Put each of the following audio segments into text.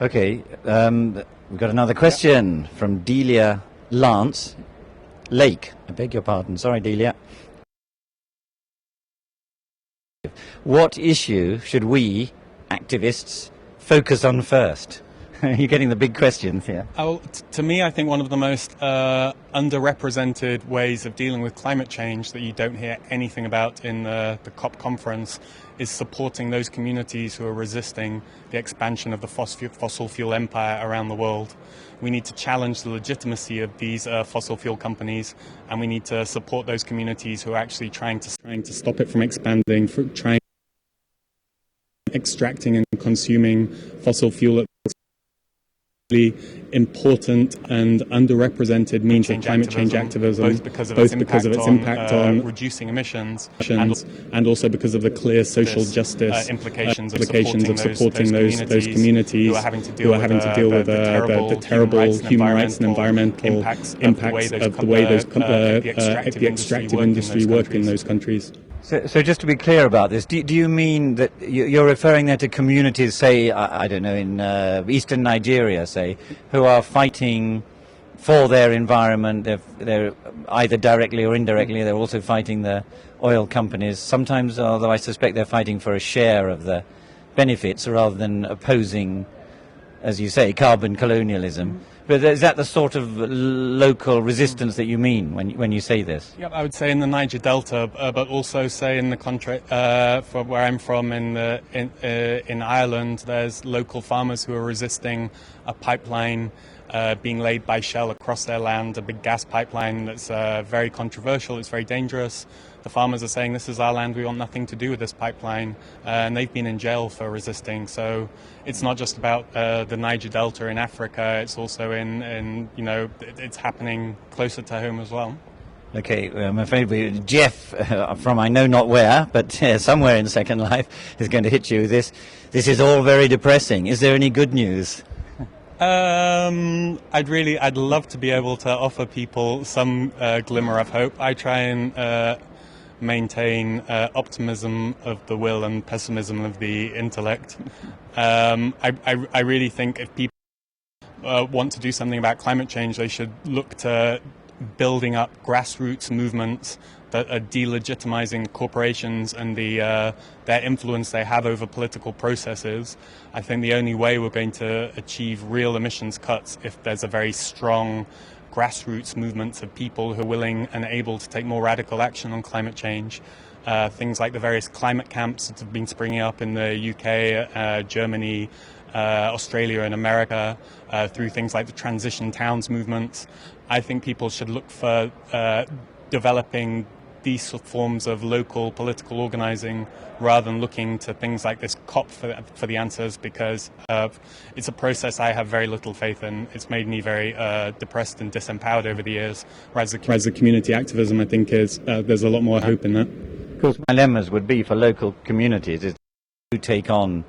Okay, we've got another question from Delia Lake. I beg your pardon. Sorry, Delia. What issue should we, activists, focus on first? You're getting the big questions here. To me, I think one of the most underrepresented ways of dealing with climate change that you don't hear anything about in the COP conference is supporting those communities who are resisting the expansion of the fossil fuel empire around the world. We need to challenge the legitimacy of these fossil fuel companies, and we need to support those communities who are actually trying to stop it from expanding, extracting and consuming fossil fuel. Important and underrepresented means of climate change activism, both because of its impact on reducing emissions and also because of the clear social justice implications of supporting those communities who are having to deal with the terrible human rights and environmental impacts of the way the extractive industry work in those countries. So just to be clear about this, do you mean that you're referring there to communities, say, I don't know, in eastern Nigeria, say, who are fighting for their environment? They're either directly or indirectly, they're also fighting the oil companies. Sometimes, although I suspect they're fighting for a share of the benefits rather than opposing, as you say, carbon colonialism. But is that the sort of local resistance that you mean when you say this? Yeah, I would say in the Niger Delta, but also say in the country from where I'm from in Ireland, there's local farmers who are resisting a pipeline being laid by Shell across their land, a big gas pipeline that's very controversial, it's very dangerous. The farmers are saying, this is our land, we want nothing to do with this pipeline, and they've been in jail for resisting. So it's not just about the Niger Delta in Africa, it's also in it's happening closer to home as well. Okay, I'm afraid Jeff from I know not where, but somewhere in Second Life is going to hit you with this. This is all very depressing. Is there any good news? I'd love to be able to offer people some glimmer of hope. I try and maintain optimism of the will and pessimism of the intellect. I really think if people want to do something about climate change, they should look to building up grassroots movements that are delegitimizing corporations and their influence they have over political processes. I think the only way we're going to achieve real emissions cuts if there's a very strong grassroots movements of people who are willing and able to take more radical action on climate change. Things like the various climate camps that have been springing up in the UK, Germany, Australia and America, through things like the transition towns movements. I think people should look for developing these forms of local political organizing rather than looking to things like this COP for the answers, because it's a process I have very little faith in. It's made me very depressed and disempowered over the years, whereas the community activism, I think, there's a lot more hope in that. Of course, my dilemmas would be for local communities is to take on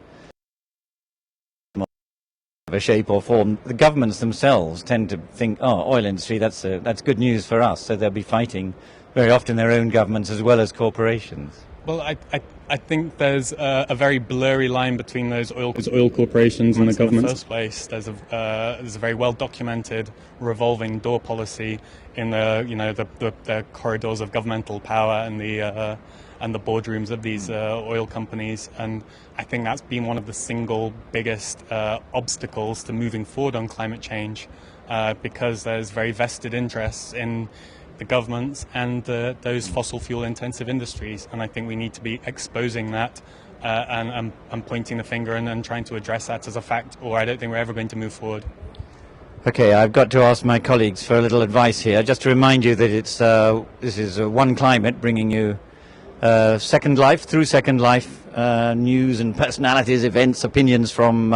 of a shape or form. The governments themselves tend to think, oh, oil industry, that's good news for us, so they'll be fighting very often their own governments as well as corporations. Well, I think there's a very blurry line between those oil corporations and the governments. In the first place, there's a very well documented revolving door policy in the corridors of governmental power and the boardrooms of these oil companies, and I think that's been one of the single biggest obstacles to moving forward on climate change, because there's very vested interests in the governments and those fossil fuel intensive industries, and I think we need to be exposing that and pointing the finger and trying to address that as a fact, or I don't think we're ever going to move forward. Okay, I've got to ask my colleagues for a little advice here, just to remind you that this is OneClimate bringing you Second Life, news and personalities, events, opinions from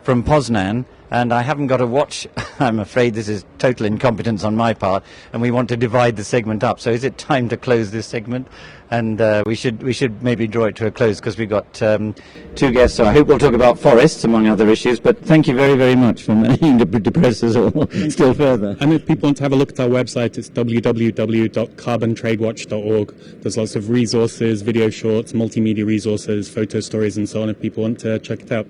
Poznan. And I haven't got a watch. I'm afraid this is total incompetence on my part, and we want to divide the segment up. So is it time to close this segment? And we should maybe draw it to a close, because we've got two guests. So I hope we'll talk about forests, among other issues. But thank you very, very much for managing to depress us all still further. And if people want to have a look at our website, it's www.carbontradewatch.org. There's lots of resources, video shorts, multimedia resources, photo stories, and so on, if people want to check it out.